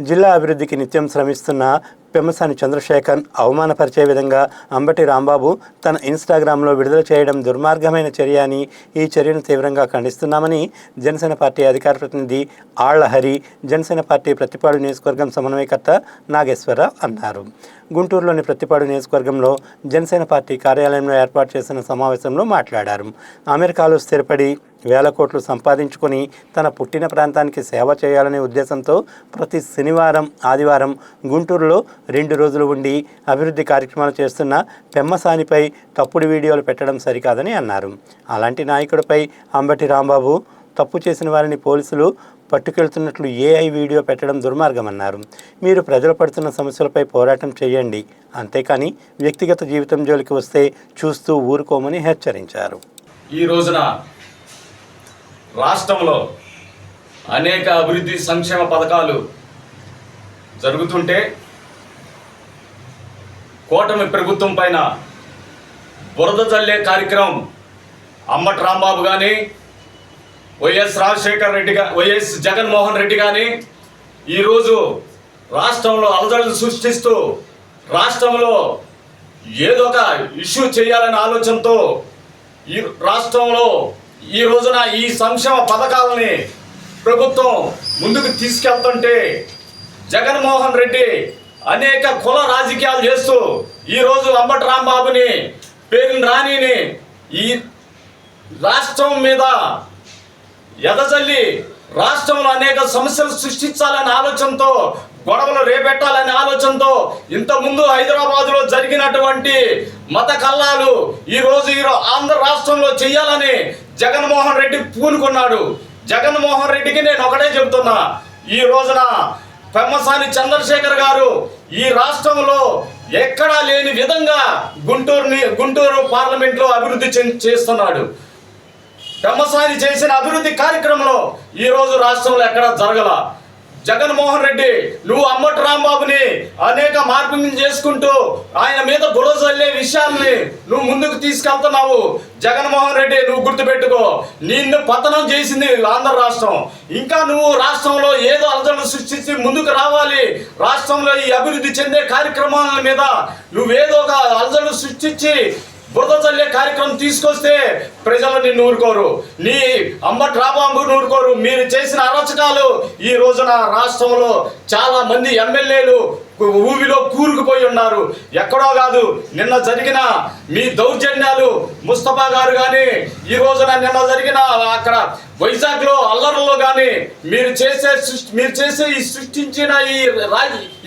జిల్లా అభివృద్ధికి నిత్యం శ్రమిస్తున్న పెమ్మసాని చంద్రశేఖర్ అవమానపరిచే విధంగా అంబటి రాంబాబు తన ఇన్స్టాగ్రామ్లో విడుదల చేయడం దుర్మార్గమైన చర్య అని, ఈ చర్యను తీవ్రంగా ఖండిస్తున్నామని జనసేన పార్టీ అధికార ప్రతినిధి ఆళ్ల హరి, జనసేన పార్టీ ప్రతిపాడు నియోజకవర్గం సమన్వయకర్త నాగేశ్వరరావు అన్నారు. గుంటూరులోని ప్రతిపాడు నియోజకవర్గంలో జనసేన పార్టీ కార్యాలయంలో ఏర్పాటు చేసిన సమావేశంలో మాట్లాడారు. అమెరికాలో స్థిరపడి వేల కోట్లు సంపాదించుకొని తన పుట్టిన ప్రాంతానికి సేవ చేయాలనే ఉద్దేశంతో ప్రతి శనివారం, ఆదివారం గుంటూరులో 2 రోజులు ఉండి అభివృద్ధి కార్యక్రమాలు చేస్తున్న పెమ్మసానిపై తప్పుడు వీడియోలు పెట్టడం సరికాదని అన్నారు. అలాంటి నాయకుడిపై అంబటి రాంబాబు తప్పు చేసిన వారిని పోలీసులు పట్టుకెళ్తున్నట్లు ఏఐ వీడియో పెట్టడం దుర్మార్గమన్నారు. మీరు ప్రజలు పడుతున్న సమస్యలపై పోరాటం చేయండి, అంతేకాని వ్యక్తిగత జీవితం జోలికి వస్తే చూస్తూ ఊరుకోమని హెచ్చరించారు. ఈ రోజున రాష్ట్రంలో అనేక అభివృద్ధి సంక్షేమ పథకాలు జరుగుతుంటే కూటమి ప్రభుత్వం పైన బురద జల్లే కార్యక్రమం అంబటి రాంబాబు కానీ, వైఎస్ రాజశేఖర్ రెడ్డి వైఎస్ జగన్మోహన్ రెడ్డి కానీ ఈరోజు రాష్ట్రంలో అలజడులు సృష్టిస్తూ రాష్ట్రంలో ఏదో ఒక ఇష్యూ చేయాలనే ఆలోచనతో ఈ రాష్ట్రంలో ఈ రోజున ఈ సంక్షేమ పథకాలని ప్రభుత్వం ముందుకు తీసుకెళ్తుంటే జగన్మోహన్ రెడ్డి అనేక కుల రాజకీయాలు చేస్తూ ఈరోజు అంబటి రాంబాబుని పేరుని రాణిని ఈ రాష్ట్రం మీద ఎదజల్లి రాష్ట్రంలో అనేక సమస్యలు సృష్టించాలనే ఆలోచనతో, గొడవలు రేపెట్టాలనే ఆలోచనతో ఇంతకుముందు హైదరాబాదులో జరిగినటువంటి మత కల్లాలు ఈరోజు ఆంధ్ర రాష్ట్రంలో చేయాలని జగన్మోహన్ రెడ్డి పూనుకున్నాడు. జగన్మోహన్ రెడ్డికి నేను ఒకటే చెబుతున్నా, ఈ రోజున పెమ్మసాని చంద్రశేఖర్ గారు ఈ రాష్ట్రంలో ఎక్కడా లేని విధంగా గుంటూరు పార్లమెంట్లో అభివృద్ధి చేస్తున్నాడు. పెమ్మసాని చేసిన అభివృద్ధి కార్యక్రమంలో ఈరోజు రాష్ట్రంలో ఎక్కడా జరగల. జగన్మోహన్ రెడ్డి నువ్వు అంబటి రాంబాబుని అనేక మార్పులు చేసుకుంటూ ఆయన మీద బురద జల్లే విషయాన్ని నువ్వు ముందుకు తీసుకెళ్తున్నావు. జగన్మోహన్ రెడ్డి నువ్వు గుర్తుపెట్టుకో, నిన్ను పతనం చేసింది ఆంధ్ర రాష్ట్రం. ఇంకా నువ్వు రాష్ట్రంలో ఏదో అలజడులు సృష్టించి ముందుకు రావాలి. రాష్ట్రంలో ఈ అభివృద్ధి చెందే కార్యక్రమాల మీద నువ్వేదో ఒక అలజడులు సృష్టించి బురద చల్లే కార్యక్రమం తీసుకొస్తే ప్రజలు నిన్ను ఊరుకోరు, నీ అంబటి రాంబాబుని ఊరుకోరు. మీరు చేసిన అరాచకాలు ఈ రోజున రాష్ట్రంలో చాలా మంది ఎమ్మెల్యేలు ఊబిలో కూరుకుపోయి ఉన్నారు. ఎక్కడో కాదు, నిన్న జరిగిన మీ దౌర్జన్యాలు ముస్తఫా గారు కానీ, ఈ రోజున నిన్న జరిగిన అక్కడ వైజాగ్లో అల్లర్లో కానీ మీరు చేసే ఈ సృష్టించిన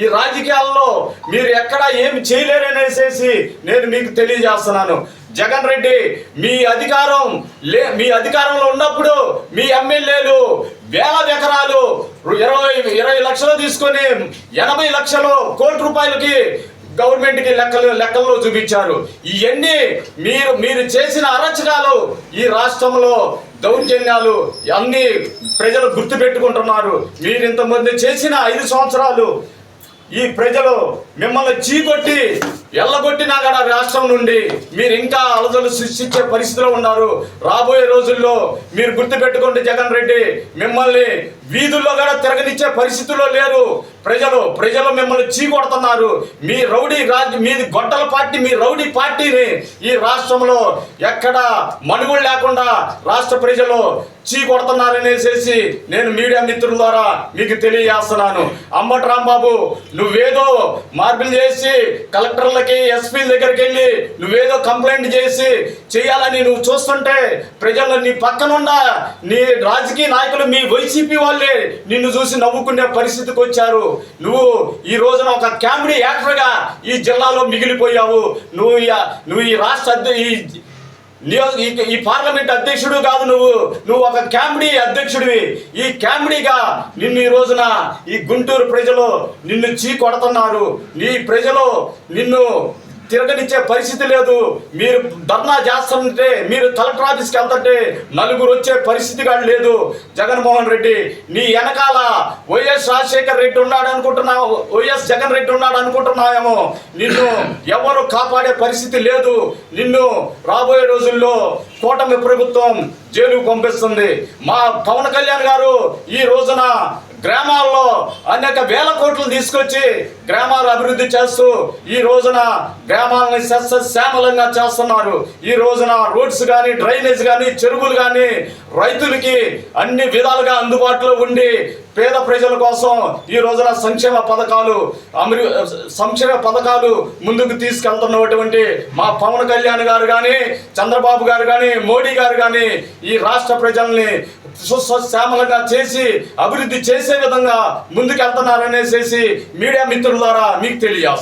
ఈ రాజకీయాల్లో మీరు ఎక్కడ ఏమి చేయలేరనేసేసి నేను మీకు తెలియజేస్తున్నాను. జగన్ రెడ్డి మీ అధికారంలో ఉన్నప్పుడు మీ ఎమ్మెల్యేలు వేల ఎకరాలు 20 లక్షలు తీసుకొని 80 లక్షలు కోట్ల రూపాయలకి గవర్నమెంట్కి లెక్కల్లో చూపించారు. ఇవన్నీ మీరు చేసిన అరాచకాలు ఈ రాష్ట్రంలో దౌర్జన్యాలు అన్ని ప్రజలు గుర్తుపెట్టుకుంటున్నారు. మీరు ఇంతమంది చేసిన 5 సంవత్సరాలు ఈ ప్రజలు మిమ్మల్ని చీకొట్టి ఎల్లగొట్టినా కూడా రాష్ట్రం నుండి మీరు ఇంకా అలజడులు సృష్టించే పరిస్థితిలో ఉన్నారు. రాబోయే రోజుల్లో మీరు గుర్తుపెట్టుకోండి, జగన్ రెడ్డి మిమ్మల్ని వీధుల్లో కూడా తిరగనిచ్చే పరిస్థితుల్లో లేరు. ప్రజలు మిమ్మల్ని చీకొడుతున్నారు. మీది గొడ్డల పార్టీ, మీ రౌడీ పార్టీని ఈ రాష్ట్రంలో ఎక్కడ మనుగోలు లేకుండా రాష్ట్ర ప్రజలు చీకొడుతున్నారనేసి నేను మీడియా మిత్రుల ద్వారా మీకు తెలియజేస్తున్నాను. అంబటి రాంబాబు నువ్వేదో మార్పులు చేసి కలెక్టర్లకి, ఎస్పీల దగ్గరికి వెళ్ళి నువ్వేదో కంప్లైంట్ చేయాలని నువ్వు చూస్తుంటే ప్రజలు నీ పక్కనున్న నీ రాజకీయ నాయకులు, మీ వైసీపీ వాళ్ళే నిన్ను చూసి నవ్వుకునే పరిస్థితికి వచ్చారు. నువ్వు ఈ రోజున ఒక కామెడీ యాక్టర్గా ఈ జిల్లాలో మిగిలిపోయావు. నువ్వు ఈ రాష్ట్ర ఈ పార్లమెంట్ అధ్యక్షుడు కాదు, నువ్వు ఒక కామెడీ అధ్యక్షుడివి. ఈ కామెడీగా నిన్ను ఈ రోజున ఈ గుంటూరు ప్రజలు నిన్ను చీకొడుతున్నారు. నీ ప్రజలు నిన్ను తిరగనిచ్చే పరిస్థితి లేదు. మీరు ధర్నా చేస్తుంటే, మీరు కలెక్టర్ ఆఫీస్కి వెళ్తుంటే నలుగురు వచ్చే పరిస్థితి కానీ లేదు. జగన్మోహన్ రెడ్డి నీ వెనకాల వైఎస్ రాజశేఖర్ రెడ్డి ఉన్నాడు అనుకుంటున్నావు, వైఎస్ జగన్ రెడ్డి ఉన్నాడు అనుకుంటున్నావేమో. నిన్ను ఎవరు కాపాడే పరిస్థితి లేదు. నిన్ను రాబోయే రోజుల్లో కూటమి ప్రభుత్వం జైలుకు పంపిస్తుంది. మా పవన్ కళ్యాణ్ గారు ఈ రోజున గ్రామాల్లో అనేక వేల కోట్లు తీసుకొచ్చి గ్రామాలు అభివృద్ధి చేస్తూ ఈ రోజున గ్రామాలని సస్యశ్యామలంగా చేస్తున్నారు. ఈ రోజున రోడ్స్ కానీ, డ్రైనేజ్ కానీ, చెరువులు కానీ రైతులకి అన్ని విధాలుగా అందుబాటులో ఉండి పేద ప్రజల కోసం ఈ రోజున సంక్షేమ పథకాలు ముందుకు తీసుకెళ్తున్నటువంటి మా పవన్ కళ్యాణ్ గారు కానీ, చంద్రబాబు గారు కానీ, మోడీ గారు కానీ ఈ రాష్ట్ర ప్రజల్ని సుశ్యామలంగా చేసి అభివృద్ధి చేసే విధంగా ముందుకెళ్తున్నారనేసి మీడియా మిత్రుల ద్వారా మీకు తెలియజేస్తాం.